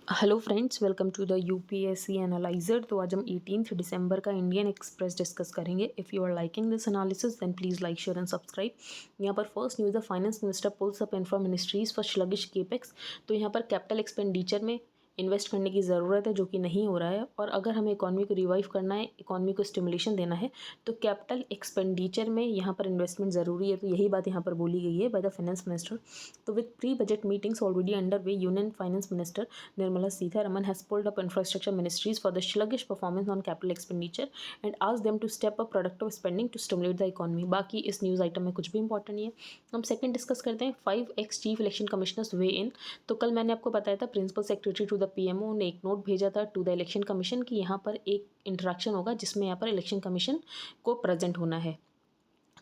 Hello friends, welcome to the UPSC analyser. तो आज हम 18 दिसंबर का इंडियन एक्सप्रेस डिस्कस करेंगे। If you are liking this analysis then please like share and subscribe. यहाँ पर first news the finance minister pulls up infra ministries for sluggish capex. तो यहाँ पर कैपिटल एक्सपेंडिचर में इन्वेस्ट करने की ज़रूरत है, जो कि नहीं हो रहा है। और अगर हमें इकॉनमी को रिवाइव करना है, इकॉनमी को स्टिमुलेशन देना है, तो कैपिटल एक्सपेंडिचर में यहाँ पर इन्वेस्टमेंट ज़रूरी है। तो यही बात यहाँ पर बोली गई है बाय द फाइनेंस मिनिस्टर। तो with pre budget meetings already under way, union finance minister Nirmala Sitharaman has pulled up infrastructure ministries for the sluggish performance on capital expenditure and asked them to step up productive spending to stimulate the economy। बाकी इस news item में कुछ भी important नहीं है। हम second discuss करते हैं 5x chief election commissioners weigh in. तो कल मैंने आपको बताया था principal secretary to the PMO ने एक नोट भेजा था टू द इलेक्शन कमीशन कि यहाँ पर एक इंटरेक्शन होगा जिसमें यहाँ पर इलेक्शन कमीशन को प्रेजेंट होना है।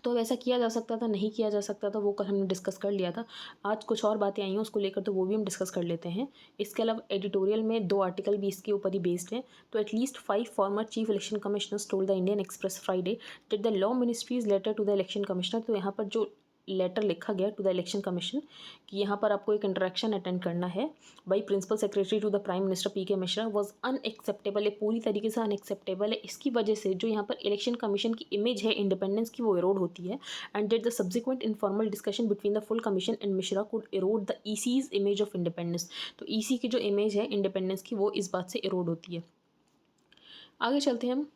तो वैसा किया जा सकता था, नहीं किया जा सकता था, वो कल हमने डिस्कस कर लिया था। आज कुछ और बातें आई हैं उसको लेकर, तो वो भी हम डिस्कस कर लेते हैं। इसके अलावा एडिटोरियल में 2 आर्टिकल भी इसके ऊपर ही बेस्ड हैं। तो at least 5 former chief election commissioners told the Indian Express Friday that the law ministry's letter to the election commissioner. तो यहाँ पर जो लेटर लिखा गया टू द इलेक्शन कमीशन कि यहाँ पर आपको एक इंटरेक्शन अटेंड करना है by principal secretary to the prime minister P K Mishra, was unacceptable है, पूरी तरीके से अनएक्सेप्टेबल है। इसकी वजह से जो यहाँ पर इलेक्शन कमीशन की इमेज है इंडिपेंडेंस की, वो इरोड होती है। And that the subsequent informal discussion between the full commission and Mishra could erode the EC's image of independence. तो ईसी की जो इमेज है इंडिपेंडेंस की, वो इस बात से इरोड होती है। आगे चलते हैं हम।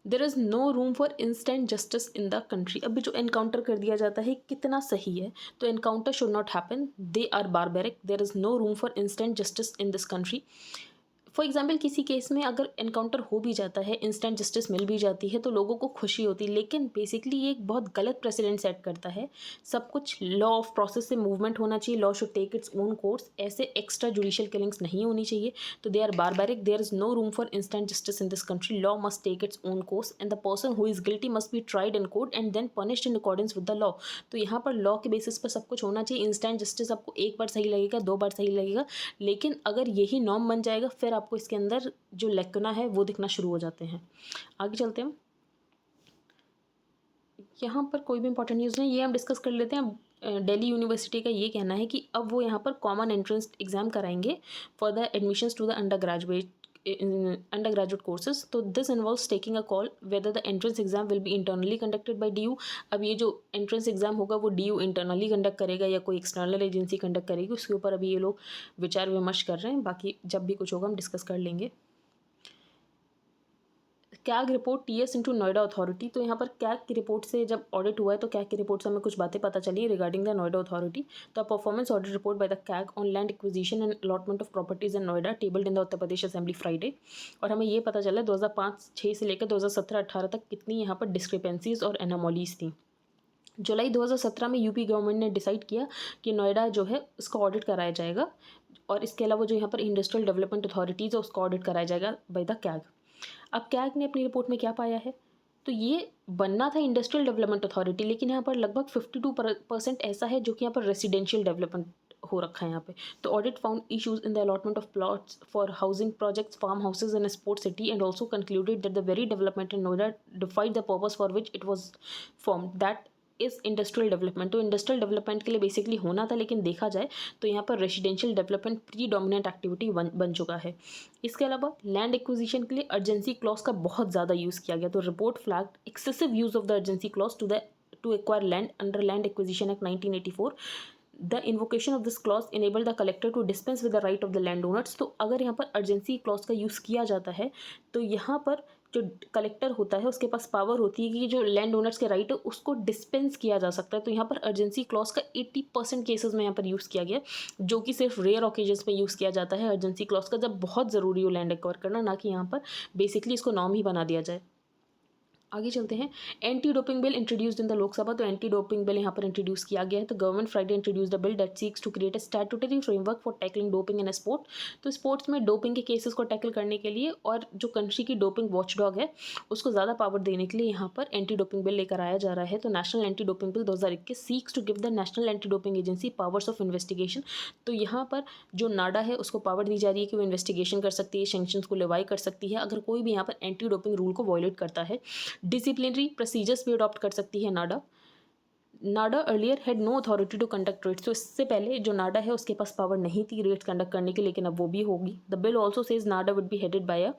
There is no room for instant justice in the country. अभी जो एनकाउंटर कर दिया जाता है कितना सही है। तो encounter should not happen, they are barbaric, there is no room for instant justice in this country. For example किसी केस में अगर एनकाउंटर हो भी जाता है, इंस्टेंट जस्टिस मिल भी जाती है, तो लोगों को खुशी होती है, लेकिन बेसिकली ये एक बहुत गलत प्रेसिडेंट सेट करता है। सब कुछ लॉ ऑफ प्रोसेस से मूवमेंट होना चाहिए, law should take its own course, ऐसे एक्स्ट्रा जुडिशियल किलिंग्स नहीं होनी चाहिए। तो they are barbaric, there is no room for instant justice in this country, law must take its own course and the person who is guilty must be tried in court and then punished in accordance with the law. तो यहाँ पर law के basis पर सब कुछ होना चाहिए। Instant justice आपको एक बार सही लगेगा, 2 बार सही लगेगा, लेकिन अगर यही नॉर्म बन जाएगा, फिर आपको इसके अंदर जो लेकुना है वो दिखना शुरू हो जाते हैं। आगे चलते हैं। यहाँ पर कोई भी इंपॉर्टेंट न्यूज़ नहीं, ये हम डिस्कस कर लेते हैं। दिल्ली यूनिवर्सिटी का ये कहना है कि अब वो यहाँ पर कॉमन एंट्रेंस एग्जाम कराएंगे for the admissions to the under graduate courses. तो this involves taking a call whether the entrance exam will be internally conducted by DU. अब ये जो एंट्रेंस एग्जाम होगा वो डीयू इंटरनली कंडक्ट करेगा या कोई एक्सटर्नल एजेंसी कंडक्ट करेगी, उसके ऊपर अभी ये लोग विचार विमर्श कर रहे हैं। बाकी जब भी कुछ होगा हम डिस्कस कर लेंगे। CAG report tears into Noida authority. तो यहाँ पर कैग की रिपोर्ट से जब ऑडिट हुआ है, तो कैग की रिपोर्ट से हमें कुछ बातें पता चली regarding the Noida authority. The performance audit report by the CAG on land acquisition and allotment of properties in Noida tabled in the Uttar Pradesh assembly Friday. और हमें ये पता चला 2005-6 से लेकर 2017-18 तक कितनी यहाँ पर डिस्क्रिपेंसीज और एनोमॉलीज थी। जुलाई 2017 में यूपी गवर्नमेंट ने डिसाइड किया कि नोएडा जो है उसका ऑडिट कराया जाएगा, और इसके अलावा जो यहाँ पर इंडस्ट्रियल डेवलपमेंट अथॉरिटीज़ है उसका ऑडिट कराया जाएगा बाय द कैग। अब कैग ने अपनी रिपोर्ट में क्या पाया है, तो ये बनना था इंडस्ट्रियल डेवलपमेंट अथॉरिटी, लेकिन यहाँ पर लगभग 52% ऐसा है जो कि यहाँ पर रेसिडेंशियल डेवलपमेंट हो रखा है यहाँ पे। तो audit found issues in the allotment of plots for housing projects, farm houses in sport city and also concluded that the very development in Noida defied the purpose for which it was formed, that is industrial development. तो industrial development के लिए basically होना था, लेकिन देखा जाए तो यहाँ पर रेसिडेंशियल डेवलपमेंट प्रीडोमिनेंट एक्टिविटी बन चुका है। इसके अलावा लैंड एक्विजिशन के लिए अर्जेंसी क्लॉज का बहुत ज़्यादा यूज़ किया गया। तो report flagged excessive use of the urgency clause to acquire land under land acquisition act 1984। The invocation of this clause enable the collector to dispense with the right of the land owners. तो अगर यहाँ पर urgency clause का use किया जाता है, तो यहाँ पर जो कलेक्टर होता है उसके पास पावर होती है कि जो लैंड ओनर्स के राइट है उसको डिस्पेंस किया जा सकता है। तो यहाँ पर अर्जेंसी क्लॉज का 80% केसेस में यहाँ पर यूज़ किया गया, जो कि सिर्फ रेयर ओकेजन्स में यूज़ किया जाता है अर्जेंसी क्लॉज का, जब बहुत ज़रूरी हो लैंड एक्वायर करना, ना कि यहाँ पर बेसिकली इसको नॉर्म ही बना दिया जाए। आगे चलते हैं। Anti doping bill introduced in the Lok Sabha. तो एंटी डोपिंग बिल यहाँ पर इंट्रोड्यूस किया गया है। तो government Friday introduce the bill that seeks to create a statutory framework for tackling doping in sport. तो स्पोर्ट्स में डोपिंग के केसेस को टैकल करने के लिए और जो कंट्री की डोपिंग वॉचडॉग है उसको ज़्यादा पावर देने के लिए यहाँ पर एंटी डोपिंग बिल लेकर आया जा रहा है। तो national anti doping bill 2021 seeks to give the national anti doping agency powers of investigation. तो यहाँ पर जो नाडा है उसको पावर दी जा रही है कि वो इन्वेस्टिगेशन कर सकती है, सैंक्शंस को लेवाई कर सकती है अगर कोई भी यहाँ पर एंटी डोपिंग रूल को वायलेट करता है। डिसिप्लिनरी प्रोसीजर्स भी अडॉप्ट कर सकती है NADA. NADA earlier had no authority to conduct trades, तो इससे पहले जो नाडा है उसके पास पावर नहीं थी रेट्स कंडक्ट करने की, लेकिन अब वो भी होगी। The bill also says Nada would be headed by a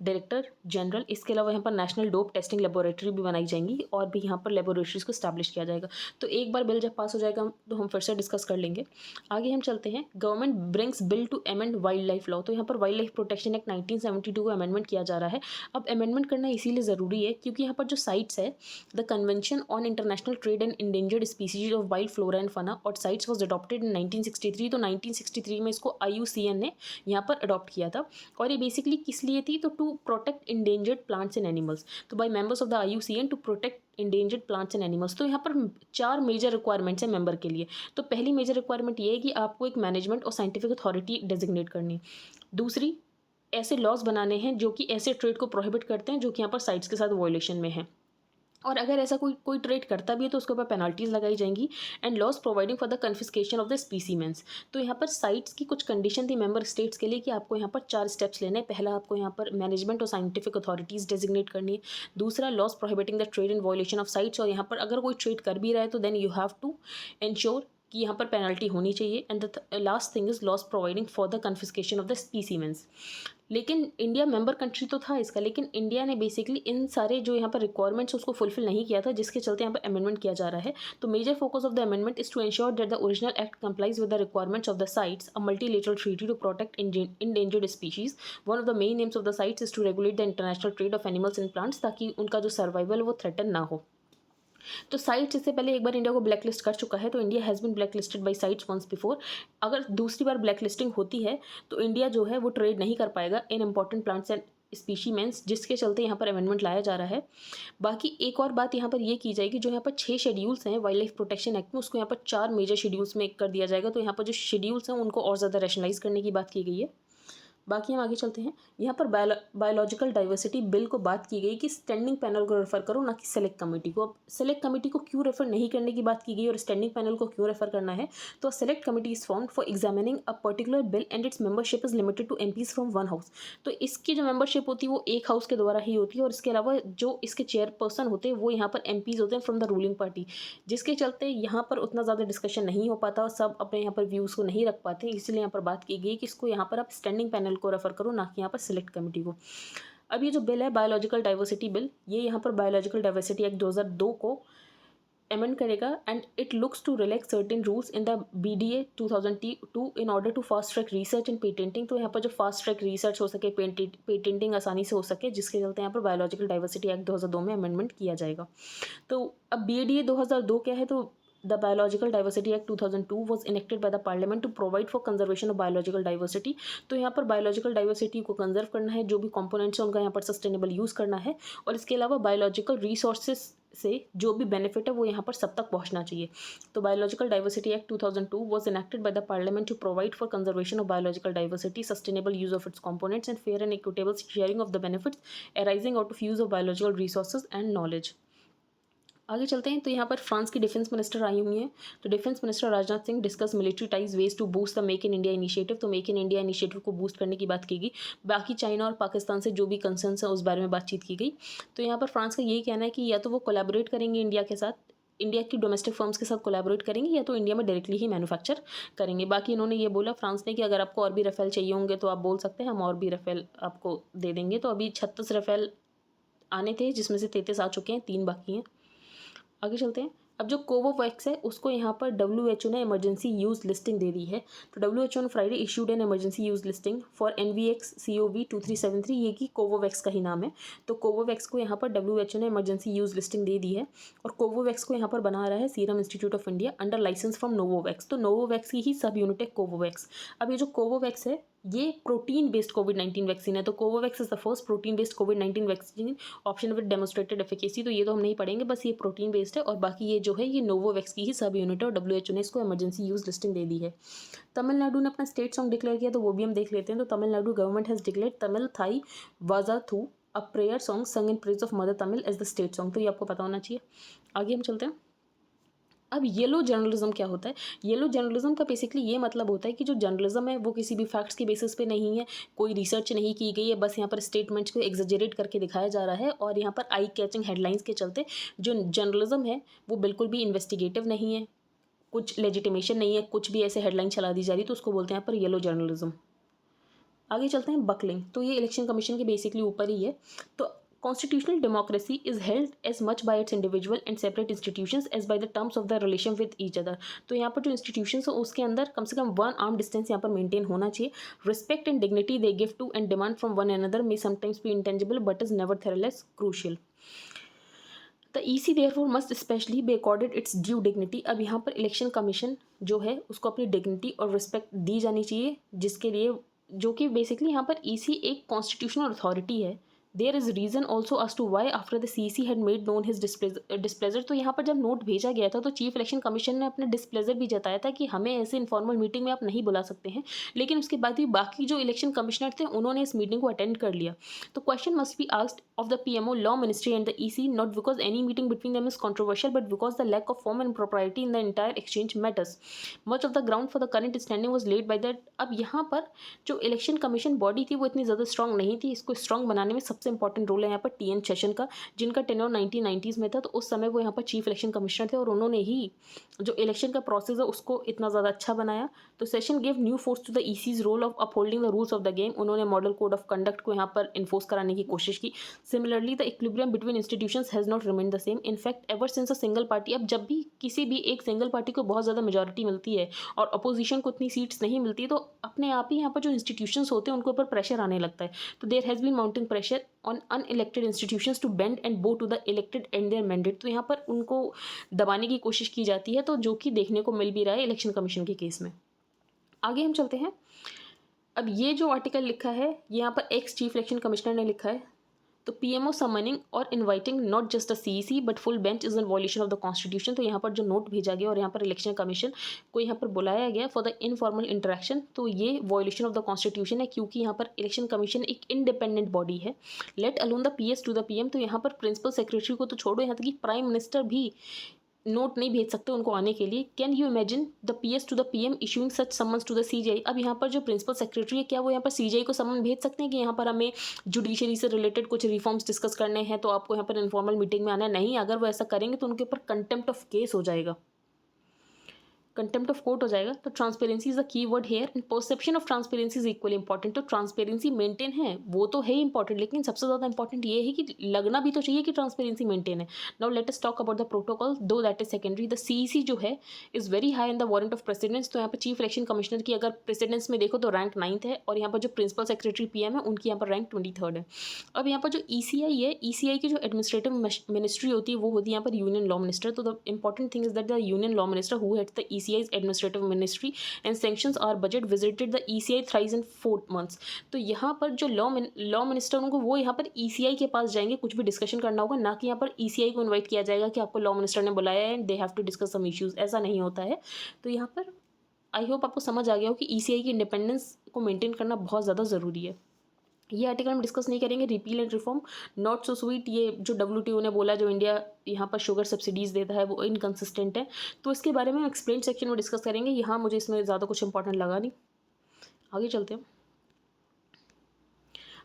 director general. इसके अलावा यहाँ पर नेशनल डोप टेस्टिंग लेबोरेटरी भी बनाई जाएंगी और भी यहाँ पर लेबोरेटरीज को स्टैब्लिश किया जाएगा। तो एक बार बिल जब पास हो जाएगा तो हम फिर से डिस्कस कर लेंगे। आगे हम चलते हैं, government brings bill to amend wildlife law. तो यहाँ पर वाइल्ड लाइफ प्रोटेक्शन एक्ट 1972 को अमेंडमेंट किया जा रहा है। अब अमेंडमेंट करना इसीलिए ज़रूरी है क्योंकि यहाँ पर जो साइट्स है, the convention on international trade and endangered species of wild flora and fauna और साइट्स वाज अडॉप्टेड इन 1963। तो 1963 में इसको IUCN ने यहाँ पर अडॉप्ट किया था। और ये बेसिकली किस लिए थी, तो to protect endangered plants and animals, तो by members of the IUCN to protect endangered plants and animals. तो यहाँ पर 4 मेजर रिक्वायरमेंट्स हैं मेंबर के लिए। तो पहली मेजर रिक्वायरमेंट ये है कि आपको एक मैनेजमेंट और साइंटिफिक अथॉरिटी डेजिग्नेट करनी। दूसरी, ऐसे लॉज बनाने हैं जो कि ऐसे ट्रेड को प्रोहिबिट करते हैं जो कि यहाँ पर साइट्स के साथ वायोलेशन में है, और अगर ऐसा कोई ट्रेड करता भी है तो उसके ऊपर पेनल्टीज लगाई जाएंगी। And laws providing for the confiscation of the specimens. तो यहाँ पर साइट्स की कुछ कंडीशन थी मेंबर स्टेट्स के लिए कि आपको यहाँ पर 4 स्टेप्स लेने हैं। पहला, आपको यहाँ पर मैनेजमेंट और साइंटिफिक अथॉरिटीज़ डेजिग्नेट करनी है। दूसरा, laws prohibiting the trade in violation of CITES, और यहाँ पर अगर कोई ट्रेड कर भी रहा है तो then you have to ensure कि यहाँ पर पेनल्टी होनी चाहिए। And the last thing is laws providing for the confiscation of the specimens. लेकिन इंडिया मेंबर कंट्री तो था इसका, लेकिन इंडिया ने बेसिकली इन सारे जो यहाँ पर रिक्वायरमेंट्स उसको फुलफिल नहीं किया था, जिसके चलते यहाँ पर अमेंडमेंट किया जा रहा है। तो major focus of the amendment is to ensure that the original act complies with the requirements of the CITES, a multilateral treaty to protect endangered species. One of the main aims of the CITES is to regulate the international trade of animals and plants, ताकि उनका जो survival वो threaten ना हो। तो sites इससे पहले एक बार इंडिया को ब्लैकलिस्ट कर चुका है, तो India has been blacklisted by CITES once before. अगर दूसरी बार ब्लैकलिस्टिंग होती है तो इंडिया जो है वो ट्रेड नहीं कर पाएगा इन इंपॉर्टेंट प्लांट्स एंड स्पीशीमेंस, जिसके चलते यहाँ पर अमेंडमेंट लाया जा रहा है। बाकी एक और बात यहाँ पर ये की जाएगी, जो यहाँ पर 6 शेड्यूल्स हैं वाइल्ड लाइफ प्रोटेक्शन एक्ट में, उसको यहाँ पर 4 मेजर शेड्यूल्स में कर दिया जाएगा। तो यहाँ पर जो शेड्यूल्स हैं उनको और ज़्यादा रैशनलाइज करने की बात की गई है। बाकी हम आगे चलते हैं, यहाँ पर बायोलॉजिकल डाइवर्सिटी बिल को बात की गई कि स्टैंडिंग पैनल को रेफर करो, ना कि सेलेक्ट कमेटी को। अब सेलेक्ट कमेटी को क्यों रेफर नहीं करने की बात की गई और स्टैंडिंग पैनल को क्यों रेफर करना है, तो select committee is formed for examining a particular bill and its membership is limited to MPs from one house. तो इसकी जो मेंबरशिप होती है वो एक हाउस के द्वारा ही होती है, और इसके अलावा जो इसके चेयरपर्सन होते हैं वो यहाँ पर MPs होते हैं फ्रॉम द रूलिंग पार्टी, जिसके चलते यहाँ पर उतना ज़्यादा डिस्कशन नहीं हो पाता और सब अपने यहाँ पर व्यूज़ को नहीं रख पाते। इसलिए यहाँ पर बात की गई कि इसको यहाँ पर आप स्टैंडिंग पैनल को रेफर करो, ना यहाँ पर सिलेक्ट कमेटी को। अब ये जो बिल है बायोलॉजिकल डाइवर्सिटी बिल, ये यहाँ पर बायोलॉजिकल डाइवर्सिटी एक्ट 2002 को अमेंड करेगा and it looks to relax certain rules in the BDA 2002 in order to fast track research and patenting. तो यहाँ पर जो फास्ट ट्रैक रिसर्च हो सके, पेटेंटिंग आसानी से हो सके, जिसके चलते यहाँ पर बायोलॉजिकल डाइवर्सिटी एक्ट 2002 में अमेंडमेंट किया जाएगा। तो अब BDA 2002 क्या है, तो The Biological Diversity Act 2002 was enacted by the Parliament to provide for conservation of biological diversity। तो यहाँ पर बायोलॉजिकल डाइवर्सिटी को कंजर्व करना है, जो भी कंपोनेंट्स हैं उनका यहाँ पर सस्टेनेबल यूज़ करना है, और इसके अलावा बायोलॉजिकल रिसोर्सेज से जो भी बेनिफिट है वो यहाँ पर सब तक पहुँचना चाहिए। तो biological diversity act 2002 was enacted by the Parliament to provide for conservation of biological diversity, sustainable use of its components, and fair and equitable sharing of the benefits arising out of use of biological resources and knowledge। आगे चलते हैं, तो यहाँ पर France की defence minister I हुई हैं। तो defence minister Rajnath Singh discuss military ties ways to boost the make in India initiative. तो मेक इन इंडिया इनिशिएटिव को बूस्ट करने की बात की गई। बाकी चाइना और पाकिस्तान से जो भी कंसर्न्स हैं उस बारे में बातचीत की गई। तो यहाँ पर फ्रांस का यही कहना है कि या तो वो कोलैबोरेट करेंगे इंडिया के साथ, इंडिया की डोमेस्टिक फर्म्स के साथ कोलैबोरेट करेंगे, या तो इंडिया में डायरेक्टली ही मैन्युफैक्चर करेंगे। बाकी इन्होंने ये बोला फ्रांस ने कि अगर आपको और भी राफेल चाहिए होंगे तो आप बोल सकते हैं, हम और भी राफेल आपको दे देंगे। तो अभी 36 राफेल आने थे, जिसमें से 33 आ चुके हैं, 3 बाकी हैं। आगे चलते हैं, अब जो कोवोवैक्स है उसको यहाँ पर WHO ने इमरजेंसी यूज लिस्टिंग दे दी है। तो WHO ने Friday issued an emergency use listing for NVX-CoV2373, ये कि कोवोवैक्स का ही नाम है। तो कोवोवैक्स को यहाँ पर WHO ने इमरजेंसी यूज लिस्टिंग दे दी है, और कोवोवैक्स को यहाँ पर बना रहा है Serum Institute of India under licence from Novavax. तो नोवोवैक्स की ही सब यूनिट है कोवोवैक्स। अब ये जो कोवोवैक्स है ये प्रोटीन बेस्ड कोविड-19 वैक्सीन है। तो Covovax is the first protein based covid vaccine option with demonstrated efficacy. तो ये तो हम नहीं पढ़ेंगे, बस ये प्रोटीन बेस्ड है, और बाकी ये जो है ये नोवोवैक्स की ही सब यूनिट है, और WHO ने इसको इमरजेंसी यूज लिस्टिंग दे दी है। तमिलनाडु ने अपना स्टेट सॉन्ग डिक्लेयर किया, तो वो भी हम देख लेते हैं। तो Tamil Nadu government has declared Tamil Thai Vazhthu a prayer song sung in praise of mother Tamil as the state song. तो ये आपको पता होना चाहिए। आगे हम चलते हैं, अब येलो जर्नलिज्म क्या होता है? येलो जर्नलिज्म का बेसिकली ये मतलब होता है कि जो जर्नलिज्म है वो किसी भी फैक्ट्स के बेसिस पे नहीं है, कोई रिसर्च नहीं की गई है, बस यहाँ पर स्टेटमेंट्स को एग्जैजरेट करके दिखाया जा रहा है और यहाँ पर आई कैचिंग हेडलाइंस के चलते जो जर्नलिज्म है वो बिल्कुल भी इन्वेस्टिगेटिव नहीं है, कुछ लेजिटिमेशन नहीं है, कुछ भी ऐसे हेडलाइन चला दी जा रही, तो उसको बोलते हैं यहाँ पर येलो जर्नलिज्म। आगे चलते हैं बकलिंग, तो ये इलेक्शन कमीशन के बेसिकली ऊपर ही है। तो constitutional democracy is held as much by its individual and separate institutions as by the terms of the relation with each other. तो यहाँ पर जो इंस्टीट्यूशंस हो उसके अंदर कम से कम 1 आर्म डिस्टेंस यहाँ पर मेंटेन होना चाहिए। Respect and dignity they give to and demand from one another may sometimes be intangible but is nevertheless crucial. The EC therefore must specially be accorded its due dignity. अब यहाँ पर election commission जो है उसको अपनी dignity और respect दी जानी चाहिए, जिसके लिए जो कि बेसिकली यहाँ पर EC एक कॉन्स्टिट्यूशनल अथॉरिटी है। There is reason also as to why after the CEC had made known his displeasure. तो यहाँ पर जब नोट भेजा गया था तो चीफ इलेक्शन कमीशन ने अपना डिस्प्लेजर भी जताया था कि हमें ऐसे इनफॉर्मल मीटिंग में आप नहीं बुला सकते हैं, लेकिन उसके बाद भी बाकी जो इलेक्शन कमिश्नर थे उन्होंने इस मीटिंग को अटेंड कर लिया। तो question must be asked of the PMO, Law Ministry and the EC, not because any meeting between them is controversial, but because the lack of form and propriety in the entire exchange matters. Much of the ground for the current standing was laid by that. अब यहाँ पर जो election commission body थी वो इतनी ज़्यादा strong नहीं थी। इसको स्ट्रॉन्ग बनाने में सबसे इंपॉर्टेंट रोल है यहाँ पर TN सेशन का, जिनका टेन्योर 1990s में था। तो उस समय वो यहाँ पर चीफ इलेक्शन कमिश्नर थे और उन्होंने ही जो इलेक्शन का प्रोसेस है उसको इतना ज़्यादा अच्छा बनाया। तो Seshan gave new force to the EC's role of upholding the rules of the game. उन्होंने मॉडल कोड ऑफ कंडक्ट को यहाँ पर इन्फोर्स कराने की कोशिश की। Similarly, the equilibrium between institutions has not remained the same. In fact, ever since a single party, अब जब भी किसी भी एक सिंगल पार्टी को बहुत ज़्यादा मेजॉरिटी मिलती है और अपोजिशन को उतनी सीट्स नहीं मिलती, तो अपने आप ही यहाँ पर जो इंस्टीट्यूशंस होते हैं उनके ऊपर प्रेशर आने लगता है। तो there has been mounting pressure on unelected institutions to bend and bow to the elected and their mandate. तो यहाँ पर उनको दबाने की कोशिश की जाती है, तो जो कि देखने को मिल भी रहा है इलेक्शन कमीशन के केस में। आगे हम चलते हैं। अब ये जो आर्टिकल लिखा है ये यहाँ पर एक्स चीफ इलेक्शन कमिश्नर ने लिखा है। तो PMO समनिंग और inviting not just the CEC but full bench is in violation of the constitution. तो यहाँ पर जो नोट भेजा गया और यहाँ पर इलेक्शन कमीशन को यहाँ पर बुलाया गया फॉर द इनफॉर्मल इंटरेक्शन, तो ये वॉल्यूशन ऑफ द कॉन्स्टिट्यूशन है, क्योंकि यहाँ पर इलेक्शन कमीशन एक इंडिपेंडेंट बॉडी है। Let alone the PS to the PM। तो यहाँ पर प्रिंसिपल सेक्रेटरी को तो छोड़ो, यहाँ तक कि प्राइम मिनिस्टर भी नोट नहीं भेज सकते उनको आने के लिए। Can you imagine the PS to the PM issuing such summons to the CJI। अब यहाँ पर जो प्रिंसिपल सेक्रेटरी है क्या वो यहाँ पर CJI को समन भेज सकते हैं कि यहाँ पर हमें जुडिशरी से रिलेटेड कुछ रिफॉर्म्स डिस्कस करने हैं तो आपको यहाँ पर इनफॉर्मल मीटिंग में आना है? नहीं, अगर वो ऐसा करेंगे तो उनके ऊपर कंटेम्प्ट ऑफ केस हो जाएगा, कंटेम्प्ट ऑफ कोर्ट हो जाएगा। तो transparency is the key word hair and perception of transparency is equally important. तो ट्रांसपेरेंसी मेंटेन है वो तो है इंपॉर्टेंट, लेकिन सबसे ज़्यादा इंपॉर्टेंट ये है कि लगना भी तो चाहिए कि ट्रांसपेरेंसी मेंटेन है। Now let us talk about the protocol, though that is secondary. The CEC जो है is very high in the warrant of precedence. तो यहाँ पर चीफ इलेक्शन कमिश्नर की अगर प्रेसिडेंस में देखो तो रैंक 9th है, और यहाँ पर जो प्रिंसिपल सेक्रेटरी PM है उनकी यहाँ पर रैंक 23rd है। अब यहाँ पर जो ECI है, ECI की जो एडमिनिस्ट्रेटिव मिनिस्ट्री होती है वो होती है यहाँ पर यूनियन लॉ मिनिस्टर। तो the important thing is that the union law minister who heads the ECI's administrative ministry and sanctions our budget visited the ECI thrice in 4 months। तो यहाँ पर जो लॉ मिनिस्टर होंगे वो यहाँ पर ECI के पास जाएंगे, कुछ भी डिस्कशन करना होगा, ना कि यहाँ पर ECI को इन्वाइट किया जाएगा कि आपको लॉ मिनिस्टर ने बुलाया है and they have to discuss some issues. ऐसा नहीं होता है। तो यहाँ पर आई होप आपको समझ आ गया हो कि ECI की इंडिपेंडेंस को मेंटेन करना बहुत ज़्यादा ज़रूरी है। ये आर्टिकल हम डिस्कस नहीं करेंगे। Repeal and reform not so sweet, ये जो WTO ने बोला जो इंडिया यहाँ पर शुगर सब्सिडीज़ देता है वो इनकन्सिस्टेंट है, तो इसके बारे में हम एक्सप्लेन सेक्शन में डिस्कस करेंगे। यहाँ मुझे इसमें ज़्यादा कुछ इंपॉर्टेंट लगा नहीं। आगे चलते हैं।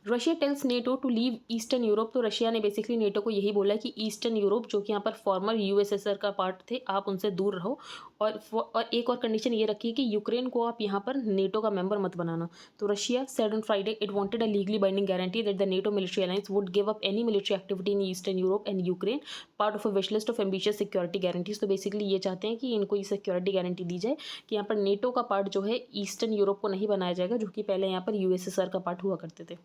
Russia tells NATO to leave Eastern Europe. तो रशिया ने बेसिकली नेटो को यही बोला कि ईस्टर्न यूरोप जो कि यहाँ पर फॉर्मर USSR का पार्ट थे, आप उनसे दूर रहो। और एक और कंडीशन ये रखी कि यूक्रेन को आप यहाँ पर नेटो का मेंबर मत बनाना। तो Russia said on Friday it wanted a legally binding guarantee that the NATO military alliance would give up any military activity in eastern Europe and Ukraine part of a wish list of ambitious security guarantees. तो basically ये चाहते हैं कि इनको ये security guarantee दी जाए कि यहाँ पर नेटो का पार्ट जो है ईस्टर्न यूरोप को नहीं बनाया जाएगा, जो कि पहले यहाँ पर USSR का पार्ट हुआ करते थे।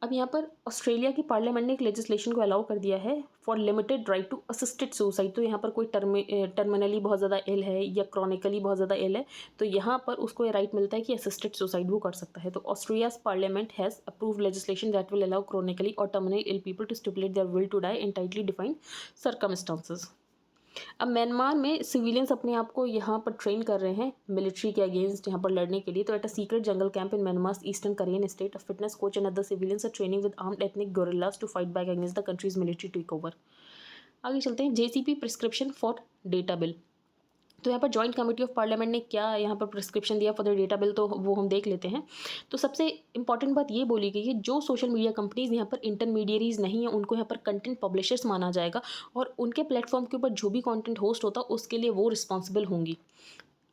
अब यहाँ पर ऑस्ट्रेलिया की पार्लियामेंट ने एक लेजिस्लेशन को अलाउ कर दिया है for limited right to assisted suicide. तो यहाँ पर कोई टर्मिनली बहुत ज़्यादा इल है या क्रॉनिकली बहुत ज़्यादा इल है, तो यहाँ पर उसको ये राइट मिलता है कि असिस्टेड सुसाइड वो कर सकता है। तो Australia's parliament has approve legislation that will allow chronically or terminally ill people to stipulate their will to die in tightly defined circumstances. अब म्यांमार में सिविलियंस अपने आप को यहाँ पर ट्रेन कर रहे हैं मिलिट्री के अगेंस्ट यहाँ पर लड़ने के लिए। तो at a secret jungle camp in Myanmar's eastern Karen state, a fitness coach and other civilians are training with armed ethnic guerrillas to fight back against the country's military take over. आगे चलते हैं, JCP prescription for data bill. तो यहाँ पर joint committee of parliament ने क्या यहाँ पर प्रिस्क्रिप्शन दिया फॉर द डेटा बिल, तो वो हम देख लेते हैं। तो सबसे इंपॉर्टेंट बात ये बोली गई है, जो सोशल मीडिया कंपनीज यहाँ पर इंटरमीडियरीज नहीं है उनको यहाँ पर कंटेंट पब्लिशर्स माना जाएगा, और उनके प्लेटफॉर्म के ऊपर जो भी कंटेंट होस्ट होता है उसके लिए वो रिस्पॉन्सिबल होंगी।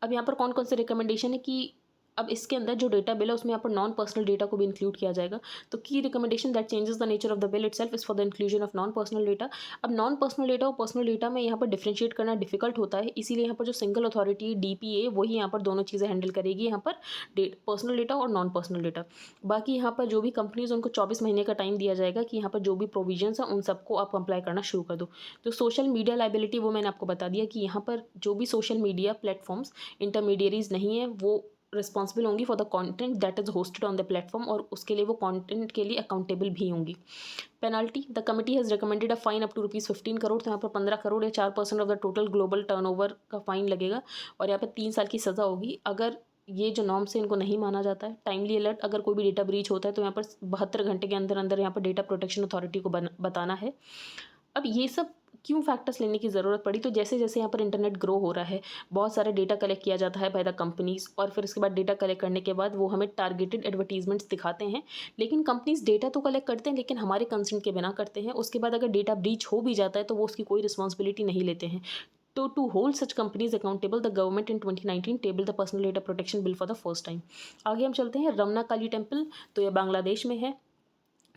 अब यहाँ पर कौन कौन से रिकमेंडेशन है कि अब इसके अंदर जो डेटा बिल है उसमें यहाँ पर नॉन पर्सनल डेटा को भी इंक्लूड किया जाएगा। तो की recommendation that changes the nature of the bill itself is for the inclusion of non personal data. अब नॉन पर्सनल डेटा और पर्सनल डेटा में यहाँ पर डिफरेंशिएट करना डिफिकल्ट होता है, इसीलिए यहाँ पर जो सिंगल अथॉरिटी डीपीए वही यहाँ पर दोनों चीज़ें हैंडल करेगी, यहाँ पर पर्सनल डेटा और नॉन पर्सनल डेटा। बाकी यहाँ पर जो भी कंपनीज उनको 24 महीने का टाइम दिया जाएगा कि यहाँ पर जो भी प्रोविजंस हैं उन सबको आप अप्लाई करना शुरू कर दो। तो सोशल मीडिया लाइबिलिटी वो मैंने आपको बता दिया कि यहाँ पर जो भी सोशल मीडिया प्लेटफॉर्म्स इंटरमीडियरीज नहीं है वो रिस्पॉन्सिबल होंगी for the content that is hosted on the platform, और उसके लिए वो कंटेंट के लिए अकाउंटेबल भी होंगी। Penalty, the committee has recommended a fine up to ₹15 crore. तो यहाँ पर 15 करोड़ या 4% of the total global turnover का फाइन लगेगा, और यहाँ पर 3 साल की सज़ा होगी अगर ये जो नॉर्म से इनको नहीं माना जाता है। टाइमली अलर्ट, अगर कोई भी डेटा ब्रीच होता है तो यहाँ पर 72 घंटे के अंदर अंदर यहाँ पर डेटा प्रोटेक्शन अथॉरिटी को बताना है। अब ये सब क्यों फैक्टर्स लेने की ज़रूरत पड़ी, तो जैसे जैसे यहाँ पर इंटरनेट ग्रो हो रहा है बहुत सारा डेटा कलेक्ट किया जाता है बाय द कंपनीज, और फिर उसके बाद डेटा कलेक्ट करने के बाद वो हमें टारगेटेड एडवर्टीजमेंट्स दिखाते हैं। लेकिन कंपनीज डेटा तो कलेक्ट करते हैं लेकिन हमारे कंसेंट के बिना करते हैं। उसके बाद अगर डेटा ब्रीच हो भी जाता है तो वो उसकी कोई रिस्पॉन्सिबिलिटी नहीं लेते हैं। तो to hold such companies accountable the government in 2019 table the personal data protection bill for the first time. आगे हम चलते हैं, रमना काली टेम्पल, तो ये बांग्लादेश में है।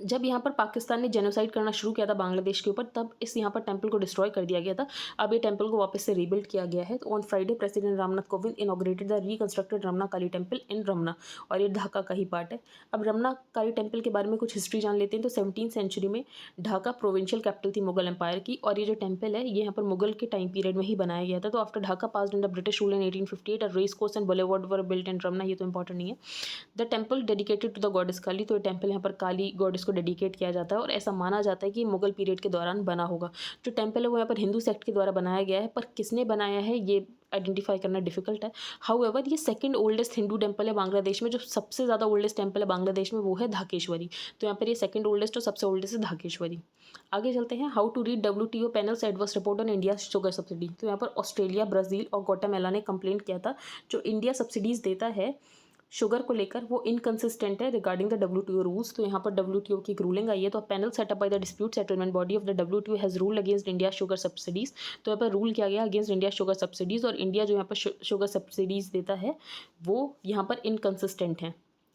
जब यहाँ पर पाकिस्तान ने जेनोसाइड करना शुरू किया था बांग्लादेश के ऊपर, तब इस यहाँ पर टेंपल को डिस्ट्रॉय कर दिया गया था। अब ये टेंपल को वापस से रीबिल्ड किया गया है। तो on Friday president Ramnath Kovind inaugurated the reconstructed Ramna Kali temple in Ramna, और ये ढाका का ही पार्ट है। अब रमना काली टेंपल के बारे में कुछ हिस्ट्री जान लेते हैं। तो 17वीं सेंचुरी में ढाका प्रोविंशियल कैपिटल थी मुगल एम्पायर की, और ये जो टेंपल है ये यहाँ पर मुगल के टाइम पीरियड में ही बनाया गया था। तो after Dhaka passed under British rule in 1858 a race course and boulevard were built in Ramna, ये तो इंपॉर्टेंट नहीं है। The temple dedicated to the goddess Kali, तो ये टेंपल यहाँ पर काली गॉडेस को डेडिकेट किया जाता है, और ऐसा माना जाता है कि मुगल पीरियड के दौरान बना होगा। जो टेंपल है वो यहाँ पर हिंदू सेक्ट के द्वारा बनाया गया है, पर किसने बनाया है ये आइडेंटिफाई करना डिफिकल्ट है। हाउएवर ये सेकंड ओल्डेस्ट हिंदू टेंपल है बांग्लादेश में। जो सबसे ज़्यादा ओल्डेस्ट टेंपल है बांग्लादेश में वो है धाकेश्वरी, तो यहाँ पर ये सेकंड ओल्डेस्ट और सबसे ओल्डेस्ट है धाकेश्वरी। आगे चलते हैं, how to read WTO panel's adverse report on India sugar subsidy. तो यहाँ पर ऑस्ट्रेलिया, ब्राज़ील और ग्वाटेमाला ने कंप्लेंट किया था जो इंडिया सब्सिडीज़ देता है शुगर को लेकर वो इनकंसिस्टेंट है रिगार्डिंग द WTO रूल्स। तो यहाँ पर WTO की एक रूलिंग आई है। तो panel setup by the dispute settlement body of the WTO has rule against India sugar subsidies. तो यहाँ पर रूल किया गया अगेंस्ट इंडिया शुगर सब्सिडीज़, और इंडिया जो यहाँ पर शुगर सब्सिडीज़ देता है वो यहाँ पर इनकंसिस्टेंट है।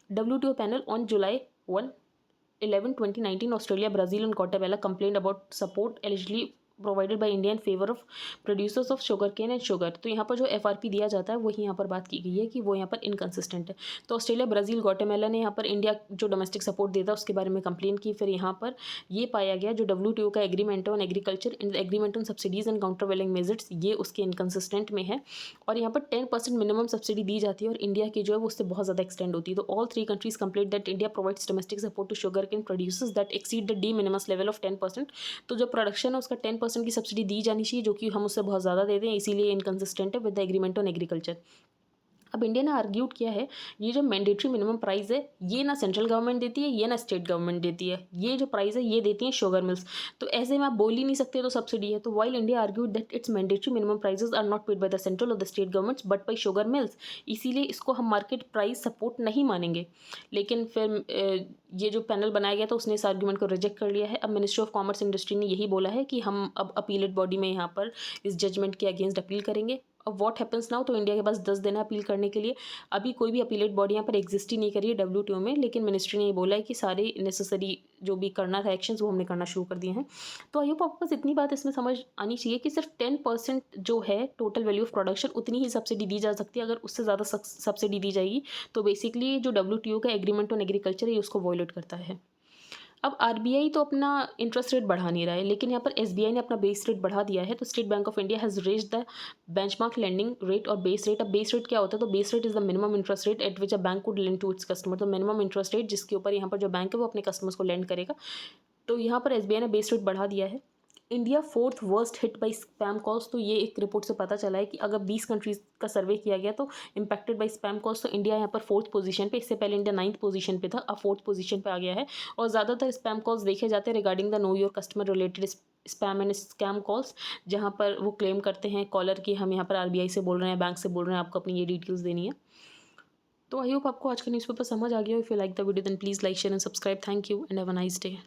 WTO panel on July 11, 2019 Australia, Brazil and Guatemala complaint about support eligibly provided by India in favour of producers of sugar cane and sugar. तो यहाँ पर जो FRP दिया जाता है वही यहाँ पर बात की गई है कि वो यहाँ पर इनकंसिस्टेंट है। तो ऑस्ट्रेलिया, ब्राज़ील, ग्वाटेमाला ने यहाँ पर इंडिया जो डोमेस्टिक सपोर्ट देता है उसके बारे में कंप्लेन की। फिर यहाँ पर ये पाया गया जो WTO का agreement on agriculture and agreement on subsidies and countervailing measures, ये उसके इनकंसिस्टेंट में है। और यहाँ पर 10% मिनिमम सब्सिडी दी जाती है, और इंडिया की जो है वो उससे बहुत ज़्यादा एक्सटेंड होती है। तो all 3 countries complaint that India provides domestic support to sugar cane producers that exceed the de minimis level of 10%। तो जो प्रोडक्शन है उसका 10% की सब्सिडी दी जानी चाहिए, जो कि हम उससे बहुत ज़्यादा देते हैं, इसीलिए इनकंसिस्टेंट है with the agreement on agriculture. अब इंडिया ने आर्ग्यूड किया है ये जो मैंडेटरी मिनिमम प्राइस है ये ना सेंट्रल गवर्नमेंट देती है ये ना स्टेट गवर्नमेंट देती है, ये जो प्राइस है ये देती हैं शुगर मिल्स। तो ऐसे में आप बोल ही नहीं सकते तो सब्सिडी है। तो while India argued that its mandatory minimum prices are not paid by the central or the state governments but by sugar mills, इसीलिए इसको हम मार्केट प्राइस सपोर्ट नहीं मानेंगे। लेकिन फिर ये जो पैनल बनाया गया था उसने इस आर्ग्यूमेंट को रिजेक्ट कर लिया है। अब मिनिस्ट्री ऑफ कॉमर्स इंडस्ट्री ने यही बोला है कि हम अब अपीलेट बॉडी में यहाँ पर इस जजमेंट के अगेंस्ट अपील करेंगे। अब व्हाट हैपन्स नाउ, तो इंडिया के पास 10 दिन है अपील करने के लिए। अभी कोई भी अपीलेट बॉडी यहाँ पर एग्जिस्ट ही नहीं करी है WTO में, लेकिन मिनिस्ट्री ने ये बोला है कि सारे नेसेसरी जो भी करना था एक्शंस वो हमने करना शुरू कर दिए हैं। तो आई होप आपको बस इतनी बात इसमें समझ आनी चाहिए कि सिर्फ 10% जो है टोटल वैल्यू ऑफ प्रोडक्शन उतनी ही सब्सिडी दी जा सकती है। अगर उससे ज़्यादा सब्सिडी दी जाएगी तो बेसिकली जो WTO का एग्रीमेंट ऑन एग्रीकल्चर है उसको वॉयलेट करता है। अब RBI तो अपना इंटरेस्ट रेट बढ़ा नहीं रहा है, लेकिन यहाँ पर SBI ने अपना बेस रेट बढ़ा दिया है। तो State Bank of India has raised the benchmark lending rate और बेस रेट। अब बेस रेट क्या होता है, तो base rate is the minimum interest rate at which a bank would lend to its customer. तो मिनिमम इंटरेस्ट रेट जिसके ऊपर यहाँ पर जो बैंक है वो अपने कस्टमर्स को लेंड करेगा। तो यहाँ पर SBI ने बेस रेट बढ़ा दिया है। India 4th worst hit by spam calls. तो ये एक रिपोर्ट से पता चला है कि अगर 20 कंट्रीज का सर्वे किया गया तो इम्पैक्टेड बाई स्पैम कॉल्स, तो इंडिया यहाँ पर 4th पोजीशन पे, इससे पहले इंडिया 9th पोजीशन पे था, अब 4th पोजीशन पे आ गया है। और ज़्यादातर स्पैम कॉल्स देखे जाते हैं regarding the know your customer related spam and scam calls, जहाँ पर वो क्लेम करते हैं कॉलर कि हम यहाँ पर आरबीआई से बोल रहे हैं, बैंक से बोल रहे हैं, आपको अपनी ये डिटेल्स देनी है। तो आई होप आपको आज का न्यूज़पेपर समझ आ गया हो। If you like the video then please like share and subscribe. Thank you and have a nice day.